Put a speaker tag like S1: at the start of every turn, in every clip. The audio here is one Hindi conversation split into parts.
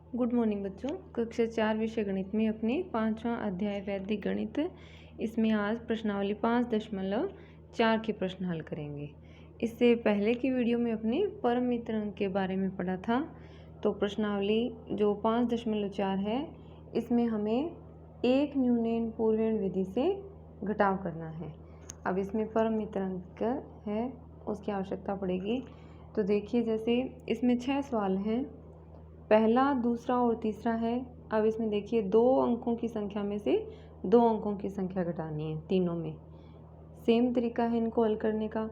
S1: गुड मॉर्निंग बच्चों। कक्षा 4 विषय गणित में अपने 5वां अध्याय वैदिक गणित, इसमें आज प्रश्नावली 5.4 के प्रश्न हल करेंगे। इससे पहले की वीडियो में अपने परम मित्र अंक के बारे में पढ़ा था। तो प्रश्नावली जो 5.4 है, इसमें हमें एक न्यूनयन पूर्वेण विधि से घटाव करना है। अब इसमें परम मित्र अंक है, उसकी आवश्यकता पड़ेगी। तो देखिए, जैसे इसमें 6 सवाल हैं, पहला, दूसरा और तीसरा है। अब इसमें देखिए 2 अंकों की संख्या में से 2 अंकों की संख्या घटानी है। तीनों में सेम तरीका है इनको हल करने का।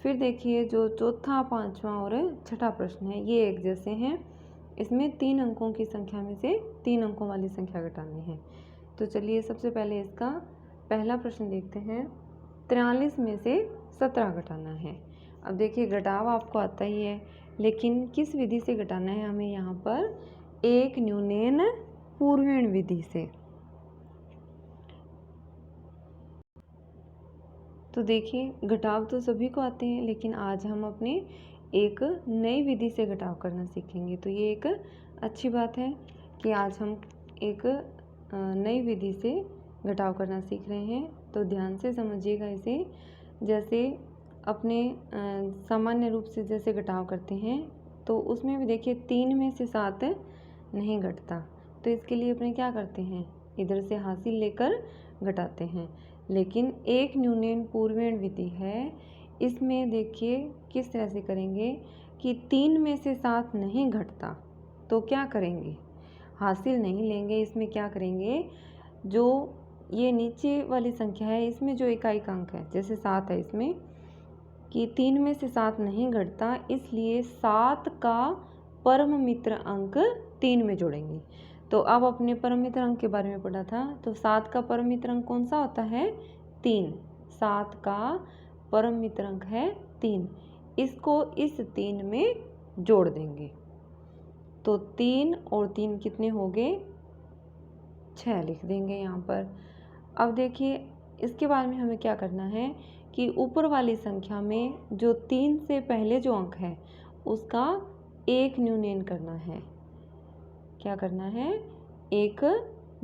S1: फिर देखिए जो चौथा, पांचवा और छठा प्रश्न है, ये एक जैसे हैं। इसमें 3 अंकों की संख्या में से 3 अंकों वाली संख्या घटानी है। तो चलिए सबसे पहले इसका पहला प्रश्न देखते हैं। 43 में से 17 घटाना है। अब देखिए घटाव आपको आता ही है, लेकिन किस विधि से घटाना है हमें यहाँ पर? एक न्यूनयन पूर्वेण विधि से। तो देखिए घटाव तो सभी को आते हैं, लेकिन आज हम अपने एक नई विधि से घटाव करना सीखेंगे। तो ये एक अच्छी बात है कि आज हम एक नई विधि से घटाव करना सीख रहे हैं। तो ध्यान से समझिएगा इसे। जैसे अपने सामान्य रूप से जैसे घटाव करते हैं, तो उसमें भी देखिए 3 में से 7 नहीं घटता। तो इसके लिए अपने क्या करते हैं, इधर से हासिल लेकर घटाते हैं। लेकिन एक न्यूनयन पूर्वेण विधि है, इसमें देखिए किस तरह से करेंगे कि 3 में से 7 नहीं घटता, तो क्या करेंगे, हासिल नहीं लेंगे। इसमें क्या करेंगे, जो ये नीचे वाली संख्या है, इसमें जो इकाई अंक है, जैसे 7 है, इसमें कि 3 में से 7 नहीं घटता, इसलिए 7 का परम मित्र अंक 3 में जोड़ेंगे। तो अब अपने परम मित्र अंक के बारे में पढ़ा था। तो 7 का परम मित्र अंक कौन सा होता है? 3। 7 का परम मित्र अंक है 3। इसको इस 3 में जोड़ देंगे। तो 3 और 3 कितने हो गए? 6 लिख देंगे यहाँ पर। अब देखिए इसके बाद में हमें क्या करना है कि ऊपर वाली संख्या में जो 3 से पहले जो अंक है, उसका एक न्यूनयन करना है। क्या करना है? एक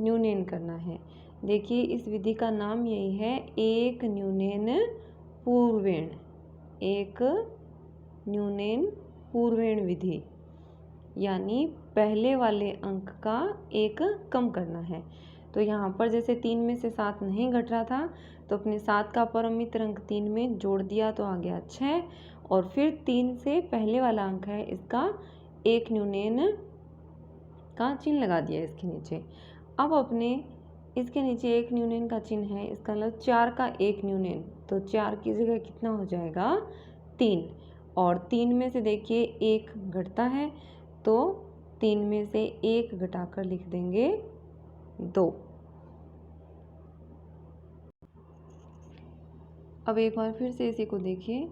S1: न्यूनयन करना है। देखिए इस विधि का नाम यही है, एक न्यूनयन पूर्वेण। एक न्यूनयन पूर्वेण विधि, यानी पहले वाले अंक का एक कम करना है। तो यहाँ पर जैसे 3 में से 7 नहीं घट रहा था, तो अपने 7 का परम मित्र अंक 3 में जोड़ दिया, तो आ गया 6। और फिर 3 से पहले वाला अंक है, इसका एक न्यूनयन का चिन्ह लगा दिया इसके नीचे। अब अपने इसके नीचे एक न्यूनयन का चिन्ह है, इसका मतलब 4 का एक न्यूनयन। तो 4 की जगह कितना हो जाएगा? 3। और 3 में से देखिए 1 घटता है, तो 3 में से 1 घटाकर लिख देंगे 2। अब एक बार फिर से इसी को देखिए,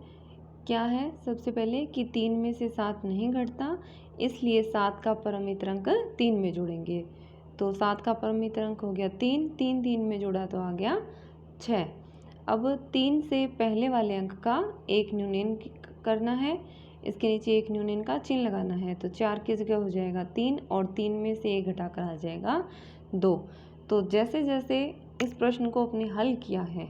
S1: क्या है सबसे पहले कि 3 में से 7 नहीं घटता, इसलिए 7 का परम मित्र अंक 3 में जोड़ेंगे। तो 7 का परम मित्र अंक हो गया 3, 3 3 में जोड़ा तो आ गया 6। अब 3 से पहले वाले अंक का एक न्यूनयन करना है, इसके नीचे एक न्यूनयन का चिन्ह लगाना है। तो 4 की जगह हो जाएगा 3, और 3 में से 1 घटाकर आ जाएगा 2। तो जैसे जैसे इस प्रश्न को अपने हल किया है,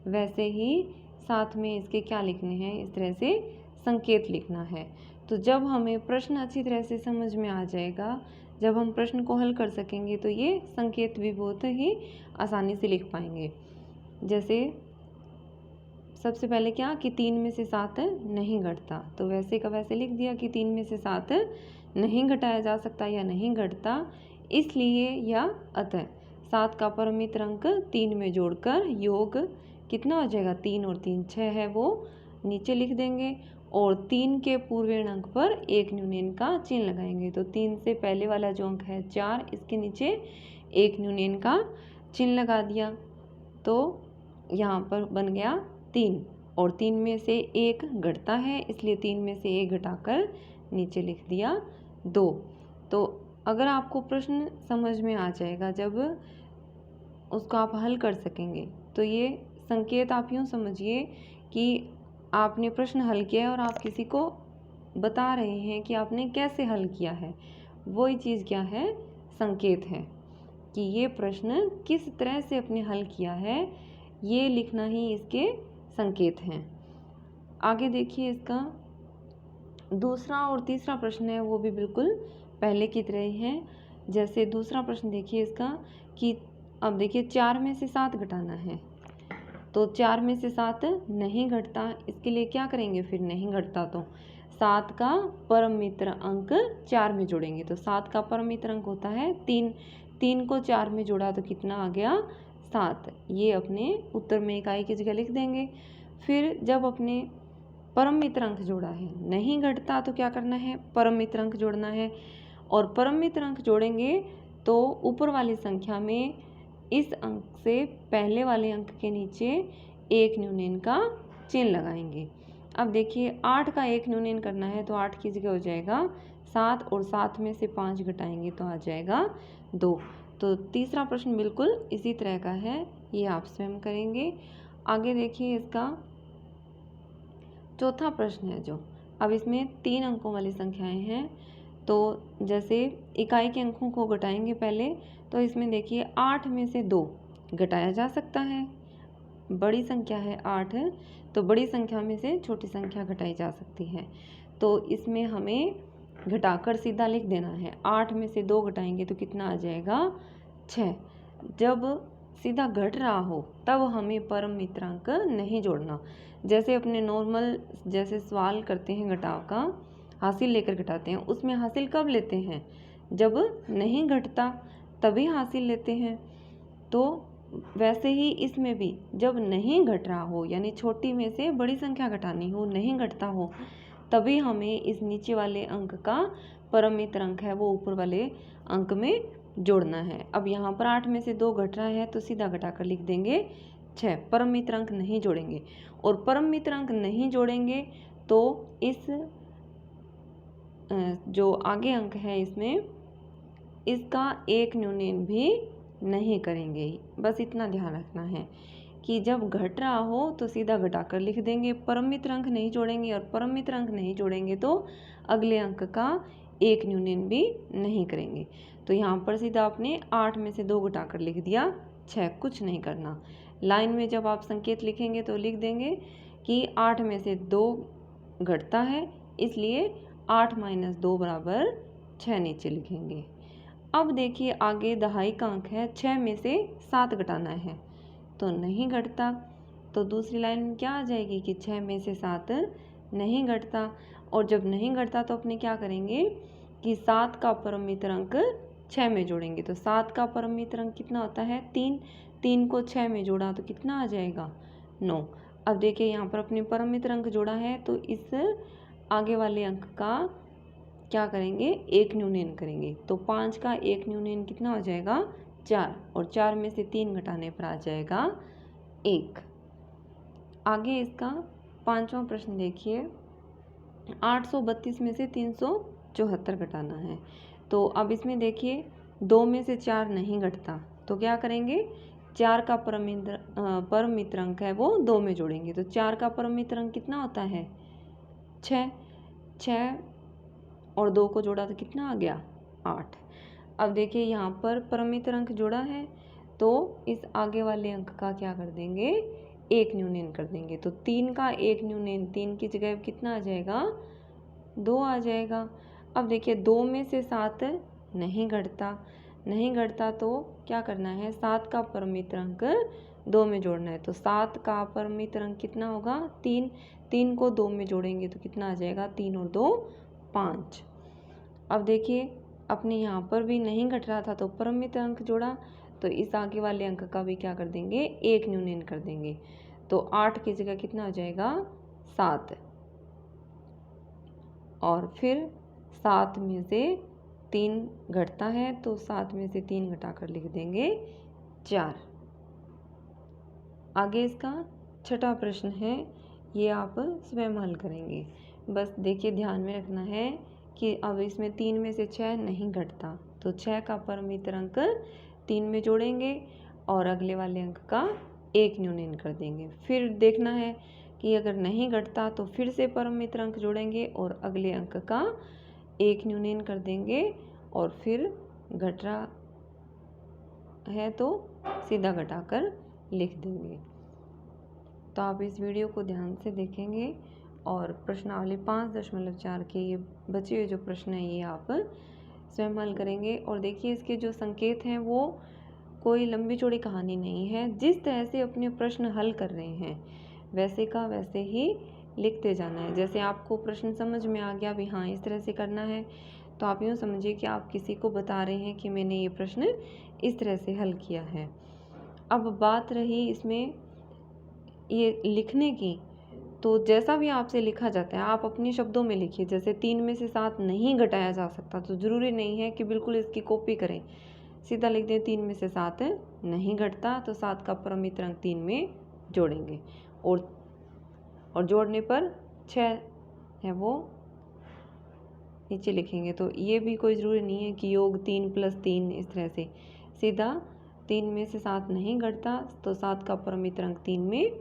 S1: वैसे ही साथ में इसके क्या लिखने हैं, इस तरह से संकेत लिखना है। तो जब हमें प्रश्न अच्छी तरह से समझ में आ जाएगा, जब हम प्रश्न को हल कर सकेंगे, तो ये संकेत भी बहुत ही आसानी से लिख पाएंगे। जैसे सबसे पहले क्या कि 3 में से 7 नहीं घटता, तो वैसे का वैसे लिख दिया कि 3 में से 7 नहीं घटाया जा सकता या नहीं घटता, इसलिए या अतः 7 का परम मित्र अंक 3 में जोड़कर योग कितना हो जाएगा? 3 और 3 6 है, वो नीचे लिख देंगे। और 3 के पूर्वेण अंक पर एक न्यूनयन का चिन्ह लगाएंगे। तो 3 से पहले वाला जो अंक है 4, इसके नीचे एक न्यूनयन का चिन्ह लगा दिया, तो यहाँ पर बन गया 3। और 3 में से 1 घटता है, इसलिए 3 में से 1 घटाकर नीचे लिख दिया 2। तो अगर आपको प्रश्न समझ में आ जाएगा, जब उसको आप हल कर सकेंगे, तो ये संकेत आप यूँ समझिए कि आपने प्रश्न हल किया है और आप किसी को बता रहे हैं कि आपने कैसे हल किया है। वही चीज़ क्या है, संकेत है कि ये प्रश्न किस तरह से अपने हल किया है, ये लिखना ही इसके संकेत हैं। आगे देखिए, इसका दूसरा और तीसरा प्रश्न है वो भी बिल्कुल पहले की तरह ही है। जैसे दूसरा प्रश्न देखिए इसका कि अब देखिए 4 में से 7 घटाना है, तो 4 में से 7 नहीं घटता, इसके लिए क्या करेंगे, फिर नहीं घटता तो 7 का परम मित्र अंक 4 में जोड़ेंगे। तो 7 का परम मित्र अंक होता है 3, 3 को 4 में जोड़ा तो कितना आ गया, 7। ये अपने उत्तर में इकाई की जगह लिख देंगे। फिर जब अपने परम मित्र अंक जोड़ा है, नहीं घटता तो क्या करना है, परम मित्र अंक जोड़ना है। और परम मित्र अंक जोड़ेंगे तो ऊपर वाली संख्या में इस अंक से पहले वाले अंक के नीचे एक न्यूनयन का चिन्ह लगाएंगे। अब देखिए 8 का एक न्यूनयन करना है तो 8 की जगह हो जाएगा 7 और 7 में से 5 घटाएंगे तो आ जाएगा 2। तो तीसरा प्रश्न बिल्कुल इसी तरह का है, ये आप स्वयं करेंगे। आगे देखिए, इसका चौथा प्रश्न है जो, अब इसमें 3 अंकों वाली संख्याएं हैं। तो जैसे इकाई के अंकों को घटाएंगे पहले, तो इसमें देखिए 8 में से 2 घटाया जा सकता है, बड़ी संख्या है 8, तो बड़ी संख्या में से छोटी संख्या घटाई जा सकती है। तो इसमें हमें घटाकर सीधा लिख देना है, 8 में से 2 घटाएंगे तो कितना आ जाएगा, 6। जब सीधा घट रहा हो तब हमें परम मित्रांक नहीं जोड़ना। जैसे अपने नॉर्मल जैसे सवाल करते हैं घटाव का, हासिल लेकर घटाते हैं, उसमें हासिल कब लेते हैं, जब नहीं घटता तभी हासिल लेते हैं। तो वैसे ही इसमें भी जब नहीं घट रहा हो, यानी छोटी में से बड़ी संख्या घटानी हो, नहीं घटता हो, तभी हमें इस नीचे वाले अंक का परम मित्र अंक है वो ऊपर वाले अंक में जोड़ना है। अब यहाँ पर 8 में से 2 घट रहा है तो सीधा घटाकर लिख देंगे 6। परम मित्र अंक नहीं जोड़ेंगे, और परम मित्र अंक नहीं जोड़ेंगे तो इस जो आगे अंक है इसमें इसका एक न्यूनयन भी नहीं करेंगे। बस इतना ध्यान रखना है कि जब घट रहा हो तो सीधा घटाकर लिख देंगे, परम मित्र अंक नहीं जोड़ेंगे, और परम मित्र अंक नहीं जोड़ेंगे तो अगले अंक का एक न्यूनयन भी नहीं करेंगे। तो यहाँ पर सीधा आपने 8 में से 2 घटाकर लिख दिया 6, कुछ नहीं करना। लाइन में जब आप संकेत लिखेंगे तो लिख देंगे कि 8 में से 2 घटता है, इसलिए 8 - 2 बराबर 6 नीचे लिखेंगे। अब देखिए आगे दहाई का अंक है, 6 में से 7 घटाना है तो नहीं घटता, तो दूसरी लाइन में क्या आ जाएगी कि 6 में से 7 नहीं घटता। और जब नहीं घटता तो अपने क्या करेंगे कि 7 का परम मित्र अंक 6 में जोड़ेंगे। तो 7 का परम मित्र अंक कितना होता है, 3, 3 को 6 में जोड़ा तो कितना आ जाएगा, 9। अब देखिए यहाँ पर अपने परम मित्र अंक जोड़ा है तो इस आगे वाले अंक का क्या करेंगे, एक न्यूनयन करेंगे। तो 5 का एक न्यूनयन कितना हो जाएगा, 4, और 4 में से 3 घटाने पर आ जाएगा 1। आगे इसका पांचवा प्रश्न देखिए, 832 में से 374 घटाना है। तो अब इसमें देखिए 2 में से 4 नहीं घटता तो क्या करेंगे, 4 का परम मित्र अंक है वो 2 में जोड़ेंगे। तो 4 का परम मित्र अंक कितना होता है, 6, 6 और 2 को जोड़ा तो कितना आ गया, 8। अब देखिए यहाँ पर परम मित्र अंक जोड़ा है तो इस आगे वाले अंक का क्या कर देंगे, एक न्यूनयन कर देंगे। तो 3 का एक न्यूनयन, 3 की जगह कितना आ जाएगा, 2 आ जाएगा। अब देखिए 2 में से 7 नहीं घटता, नहीं घटता तो क्या करना है, 7 का परम मित्र अंक 2 में जोड़ना है। तो 7 का परम मित्र अंक कितना होगा, 3, 3 को 2 में जोड़ेंगे तो कितना आ जाएगा, 3 और 2 5। अब देखिए अपने यहाँ पर भी नहीं घट रहा था तो परम मित्र अंक जोड़ा, तो इस आगे वाले अंक का भी क्या कर देंगे, एक न्यूनयन कर देंगे। तो 8 की जगह कितना हो जाएगा, 7, और फिर 7 में से 3 घटता है तो 7 में से 3 घटाकर लिख देंगे 4। आगे इसका छठा प्रश्न है, ये आप स्वयं हल करेंगे। बस देखिए ध्यान में रखना है कि अब इसमें 3 में से 6 नहीं घटता तो 6 का परम मित्र अंक 3 में जोड़ेंगे और अगले वाले अंक का एक न्यूनयन कर देंगे। फिर देखना है कि अगर नहीं घटता तो फिर से परम मित्र अंक जोड़ेंगे और अगले अंक का एक न्यूनयन कर देंगे और फिर घट रहा है तो सीधा घटाकर लिख देंगे। तो आप इस वीडियो को ध्यान से देखेंगे और प्रश्नावली 5.4 के ये बचे हुए जो प्रश्न हैं ये आप स्वयं हल करेंगे। और देखिए इसके जो संकेत हैं वो कोई लंबी चौड़ी कहानी नहीं है। जिस तरह से अपने प्रश्न हल कर रहे हैं वैसे का वैसे ही लिखते जाना है। जैसे आपको प्रश्न समझ में आ गया भी हाँ इस तरह से करना है, तो आप यूँ समझिए कि आप किसी को बता रहे हैं कि मैंने ये प्रश्न इस तरह से हल किया है। अब बात रही इसमें ये लिखने की, तो जैसा भी आपसे लिखा जाता है आप अपने शब्दों में लिखिए। जैसे 3 में से 7 नहीं घटाया जा सकता, तो ज़रूरी नहीं है कि बिल्कुल इसकी कॉपी करें। सीधा लिख दें 3 में से 7 नहीं घटता, तो 7 का परमित अंक 3 में जोड़ेंगे और जोड़ने पर 6 है वो नीचे लिखेंगे। तो ये भी कोई ज़रूरी नहीं है कि योग 3 + 3 इस तरह से, सीधा 3 में से 7 नहीं घटता तो 7 का परमित अंक 3 में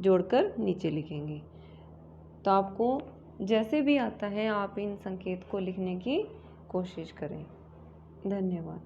S1: जोड़कर नीचे लिखेंगे। तो आपको जैसे भी आता है आप इन संकेत को लिखने की कोशिश करें। धन्यवाद।